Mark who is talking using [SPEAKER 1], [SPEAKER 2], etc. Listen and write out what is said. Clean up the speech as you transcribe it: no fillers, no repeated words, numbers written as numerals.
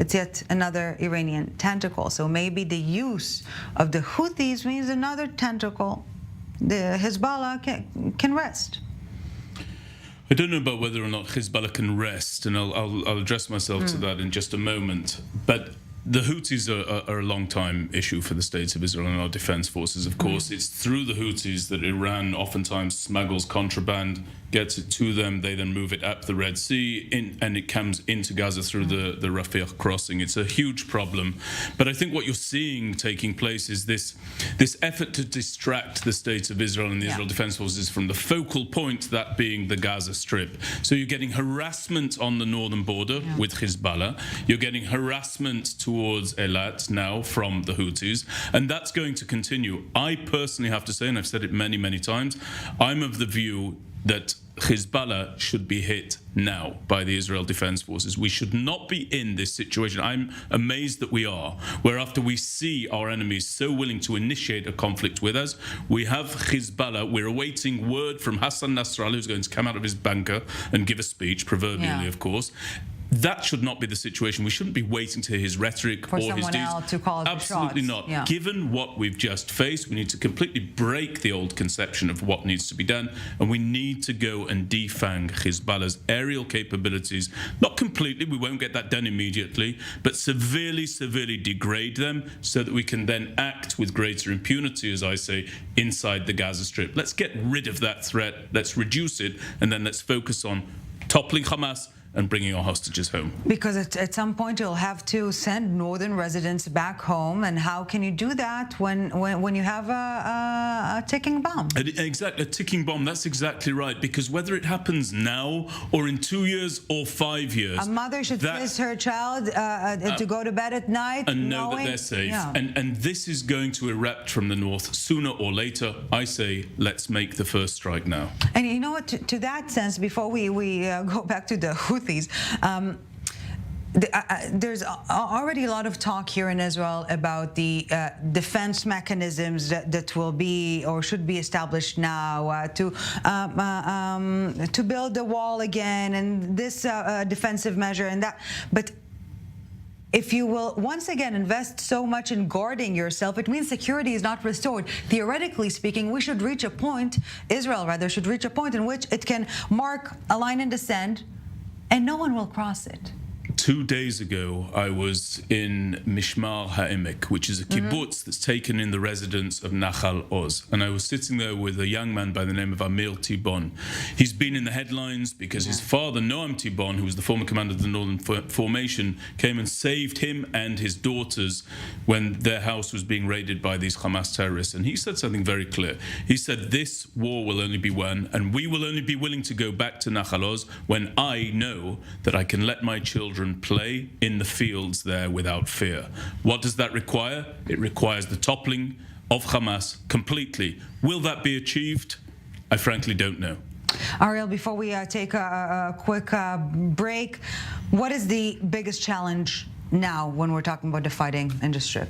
[SPEAKER 1] It's yet another Iranian tentacle. So maybe the use of the Houthis means another tentacle. The Hezbollah can rest.
[SPEAKER 2] I don't know about whether or not Hezbollah can rest, and I'll address myself to that in just a moment. But the Houthis are a long-time issue for the State of Israel and our defense forces, of course. It's through the Houthis that Iran oftentimes smuggles contraband, gets it to them, they then move it up the Red Sea, and it comes into Gaza through the Rafah crossing. It's a huge problem. But I think what you're seeing taking place is this effort to distract the State of Israel and the Israel Defense Forces from the focal point, that being the Gaza Strip. So you're getting harassment on the northern border with Hezbollah. You're getting harassment towards Eilat now from the Houthis, and that's going to continue. I personally have to say, and I've said it many, many times, I'm of the view that Hezbollah should be hit now by the Israel Defense Forces. We should not be in this situation. I'm amazed that we are, where after we see our enemies so willing to initiate a conflict with us, we have Hezbollah, we're awaiting word from Hasan Nasrallah, who's going to come out of his bunker and give a speech, proverbially, of course. That should not be the situation. We shouldn't be waiting to hear his rhetoric or his deeds.
[SPEAKER 1] Else to call
[SPEAKER 2] Absolutely not.
[SPEAKER 1] Yeah.
[SPEAKER 2] Given what we've just faced, we need to completely break the old conception of what needs to be done, and we need to go and defang Hezbollah's aerial capabilities. Not completely, we won't get that done immediately, but severely, severely degrade them so that we can then act with greater impunity, as I say, inside the Gaza Strip. Let's get rid of that threat, let's reduce it, and then let's focus on toppling Hamas and bringing our hostages home. Because
[SPEAKER 1] at some point you'll have to send northern residents back home, and how can you do that when you have a ticking bomb?
[SPEAKER 2] Exactly, a ticking bomb, that's exactly right, because whether it happens now or in 2 years or 5 years...
[SPEAKER 1] A mother should kiss her child to go to bed at night
[SPEAKER 2] and know that they're safe. And this is going to erupt from the north sooner or later. I say, let's make the first strike now.
[SPEAKER 1] And you know what, to that sense, before we go back to the Houthis, there's already a lot of talk here in Israel about the defense mechanisms that will be or should be established now to build the wall again, and this defensive measure and that. But if you will once again invest so much in guarding yourself, it means security is not restored. Theoretically speaking, we should reach a point, Israel rather, should reach a point in which it can mark a line in the sand and no one will cross it.
[SPEAKER 2] 2 days ago, I was in Mishmar HaEmek, which is a kibbutz that's taken in the residence of Nachal Oz. And I was sitting there with a young man by the name of Amir Tibon. He's been in the headlines because his father, Noam Tibon, who was the former commander of the Northern Formation, came and saved him and his daughters when their house was being raided by these Hamas terrorists. And he said something very clear. He said, this war will only be won, and we will only be willing to go back to Nachal Oz when I know that I can let my children play in the fields there without fear. What does that require? It requires the toppling of Hamas completely. Will that be achieved? I frankly don't know.
[SPEAKER 1] Ariel, before we take a quick break, what is the biggest challenge now when we're talking about the fighting in the Strip?